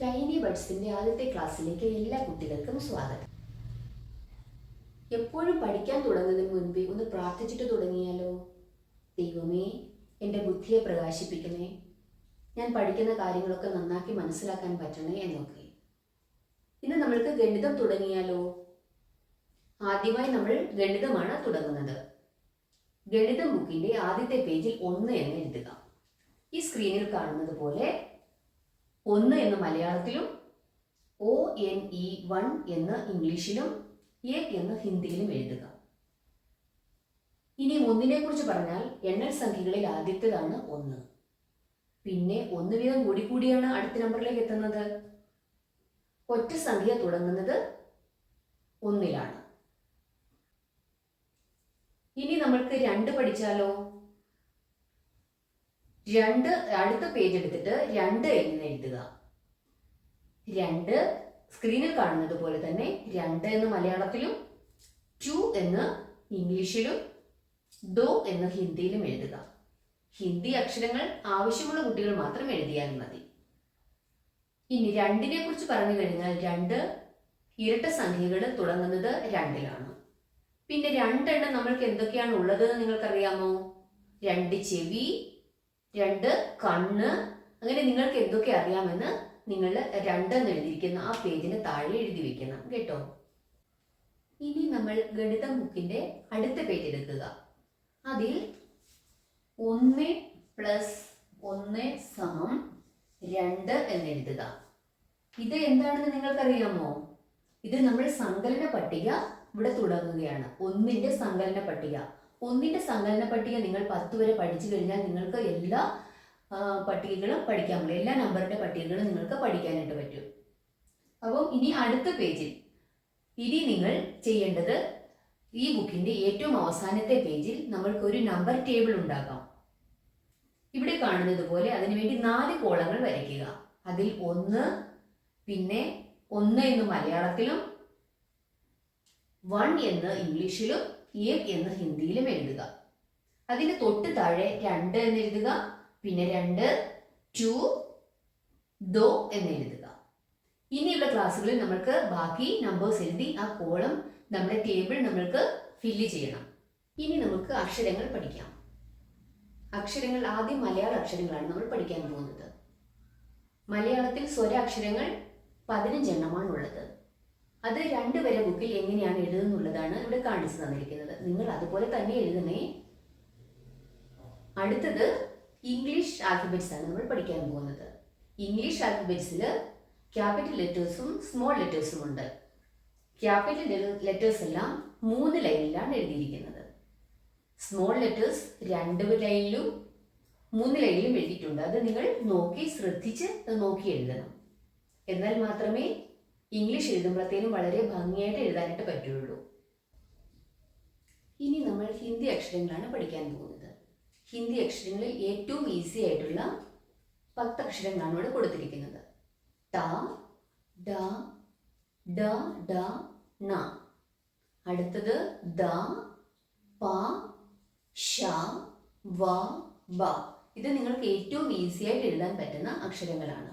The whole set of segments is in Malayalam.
ടൈനി ബഡ്സിന്റെ ആദ്യത്തെ ക്ലാസ്സിലേക്ക് എല്ലാ കുട്ടികൾക്കും സ്വാഗതം. എപ്പോഴും പഠിക്കാൻ തുടങ്ങുന്നതിന് മുൻപേ ഒന്ന് പ്രാർത്ഥിച്ചിട്ട് തുടങ്ങിയാലോ? ദൈവമേ, എൻ്റെ ബുദ്ധിയെ പ്രകാശിപ്പിക്കണേ, ഞാൻ പഠിക്കുന്ന കാര്യങ്ങളൊക്കെ നന്നാക്കി മനസ്സിലാക്കാൻ പറ്റണേ എന്നൊക്കെ. ഇന്ന് നമ്മൾക്ക് ഗണിതം തുടങ്ങിയാലോ? ആദ്യമായി നമ്മൾ ഗണിതമാണ് തുടങ്ങുന്നത്. ഗണിതം ബുക്കിന്റെ ആദ്യത്തെ പേജിൽ 1 എന്ന് എഴുതുക. ഈ സ്ക്രീനിൽ കാണുന്നത് പോലെ 1 എന്ന് മലയാളത്തിലും ONE1 എന്ന് ഇംഗ്ലീഷിലും A എന്ന് ഹിന്ദിയിലും എഴുതുക. ഇനി 1നെ കുറിച്ച് പറഞ്ഞാൽ എണ്ണൽ സംഖ്യകളിൽ ആദ്യത്തേതാണ് 1. പിന്നെ 1 വീതം കൂടിയാണ് അടുത്ത നമ്പറിലേക്ക് എത്തുന്നത്. ഒറ്റ സംഖ്യ തുടങ്ങുന്നത് 1ലാണ്. ഇനി നമ്മൾക്ക് 2 പഠിച്ചാലോ? 2 അടുത്ത പേജ് എടുത്തിട്ട് 2 എന്ന് എഴുതുക. 2 സ്ക്രീനിൽ കാണുന്നത് പോലെ തന്നെ 2 എന്ന് മലയാളത്തിലും 2 എന്ന് ഇംഗ്ലീഷിലും ദോ എന്ന് ഹിന്ദിയിലും എഴുതുക. ഹിന്ദി അക്ഷരങ്ങൾ ആവശ്യമുള്ള കുട്ടികൾ മാത്രം എഴുതിയാൽ മതി. ഇനി 2നെ കുറിച്ച് പറഞ്ഞു കഴിഞ്ഞാൽ 2 ഇരട്ട സംഖ്യകൾ തുടങ്ങുന്നത് 2ലാണ്. പിന്നെ 2 എണ്ണം നമ്മൾക്ക് എന്തൊക്കെയാണ് ഉള്ളതെന്ന് നിങ്ങൾക്കറിയാമോ? 2 ചെവി, 2 കണ്ണ്, അങ്ങനെ നിങ്ങൾക്ക് എന്തൊക്കെ അറിയാമെന്ന് നിങ്ങൾ 2 എന്ന് എഴുതിയിരിക്കുന്ന ആ പേജിന് താഴെ എഴുതി വെക്കണം കേട്ടോ. ഇനി നമ്മൾ ഗണിതം ബുക്കിന്റെ അടുത്ത പേജ് എടുക്കുക. അതിൽ 1 + 1 = 2 എന്ന് എഴുതുക. ഇത് എന്താണെന്ന് നിങ്ങൾക്കറിയാമോ? ഇത് നമ്മൾ സങ്കലന പട്ടിക ഇവിടെ തുടങ്ങുകയാണ്. 1ന്റെ സങ്കലന പട്ടിക. 1ന്റെ സങ്കലന പട്ടിക നിങ്ങൾ 10 വരെ പഠിച്ചു കഴിഞ്ഞാൽ നിങ്ങൾക്ക് എല്ലാ പട്ടികകളും പഠിക്കാൻ പറ്റും. എല്ലാ നമ്പറിന്റെ പട്ടികകളും നിങ്ങൾക്ക് പഠിക്കാനായിട്ട് പറ്റും. അപ്പോൾ ഇനി അടുത്ത പേജിൽ ഇനി നിങ്ങൾ ചെയ്യേണ്ടത് ഈ ബുക്കിന്റെ ഏറ്റവും അവസാനത്തെ പേജിൽ നമ്മൾക്ക് ഒരു നമ്പർ ടേബിൾ ഉണ്ടാക്കാം. ഇവിടെ കാണുന്നത് പോലെ അതിനുവേണ്ടി 4 കോളങ്ങൾ വരയ്ക്കുക. അതിൽ 1, പിന്നെ 1 എന്ന് മലയാളത്തിലും 1 എന്ന് ഇംഗ്ലീഷിലും 1 എന്ന് ഹിന്ദിയിലും എഴുതുക. അതിന് തൊട്ട് താഴെ 2 എന്ന് എഴുതുക. പിന്നെ 2, 2, ദോ എന്ന് എഴുതുക. ഇനിയുള്ള ക്ലാസ്സുകളിൽ നമ്മൾക്ക് ബാക്കി നമ്പേഴ്സ് എഴുതി ആ കോളം നമ്മുടെ ടേബിൾ നമ്മൾക്ക് ഫില്ല് ചെയ്യണം. ഇനി നമുക്ക് അക്ഷരങ്ങൾ പഠിക്കാം. അക്ഷരങ്ങൾ ആദ്യം മലയാള അക്ഷരങ്ങളാണ് നമ്മൾ പഠിക്കാൻ പോകുന്നത്. മലയാളത്തിൽ സ്വരാക്ഷരങ്ങൾ 15 എണ്ണമാണ് ഉള്ളത്. അത് 2 വരെ ബുക്കിൽ എങ്ങനെയാണ് എഴുതുന്നുള്ളതാണ് ഇവിടെ കാണിച്ചു തന്നിരിക്കുന്നത്. നിങ്ങൾ അതുപോലെ തന്നെ എഴുതണേ. അടുത്തത് ഇംഗ്ലീഷ് ആൽഫബറ്റ്സ് ആണ് നമ്മൾ പഠിക്കാൻ പോകുന്നത്. ഇംഗ്ലീഷ് ആൽഫബറ്റ്സിൽ ക്യാപിറ്റൽ ലെറ്റേഴ്സും സ്മോൾ ലെറ്റേഴ്സും ഉണ്ട്. ക്യാപിറ്റൽ ലെറ്റേഴ്സ് എല്ലാം 3 ലൈനിലാണ് എഴുതിയിരിക്കുന്നത്. സ്മോൾ ലെറ്റേഴ്സ് 2 ലൈനിലും 3 ലൈനിലും എഴുതിയിട്ടുണ്ട്. അത് നിങ്ങൾ നോക്കി ശ്രദ്ധിച്ച് നോക്കി എഴുതണം. എന്നാൽ മാത്രമേ ഇംഗ്ലീഷ് എഴുതുമ്പോഴത്തേനും വളരെ ഭംഗിയായിട്ട് എഴുതാനായിട്ട് പറ്റുള്ളൂ. ഇനി നമ്മൾ ഹിന്ദി അക്ഷരങ്ങളാണ് പഠിക്കാൻ പോകുന്നത്. ഹിന്ദി അക്ഷരങ്ങളിൽ ഏറ്റവും ഈസി ആയിട്ടുള്ള 10 അക്ഷരങ്ങളാണ് ഇവിടെ കൊടുത്തിരിക്കുന്നത്. ട, ഡ, ഡ, ഡ, ന. അടുത്തത് ദ, പ, ഷ, വ, ബ. ഇത് നിങ്ങൾക്ക് ഏറ്റവും ഈസി ആയിട്ട് എഴുതാൻ പറ്റുന്ന അക്ഷരങ്ങളാണ്.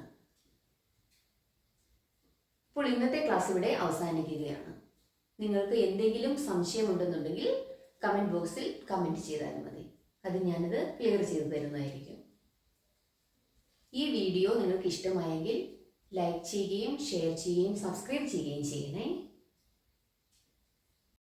അപ്പോൾ ഇന്നത്തെ ക്ലാസ് ഇവിടെ അവസാനിക്കുകയാണ്. നിങ്ങൾക്ക് എന്തെങ്കിലും സംശയമുണ്ടെന്നുണ്ടെങ്കിൽ കമൻറ്റ് ബോക്സിൽ കമൻറ്റ് ചെയ്താൽ മതി. അത് ഞാനത് ക്ലിയർ ചെയ്തു തരുന്നതായിരിക്കും. ഈ വീഡിയോ നിങ്ങൾക്ക് ഇഷ്ടമായെങ്കിൽ ലൈക്ക് ചെയ്യുകയും ഷെയർ ചെയ്യുകയും സബ്സ്ക്രൈബ് ചെയ്യുകയും ചെയ്യണേ.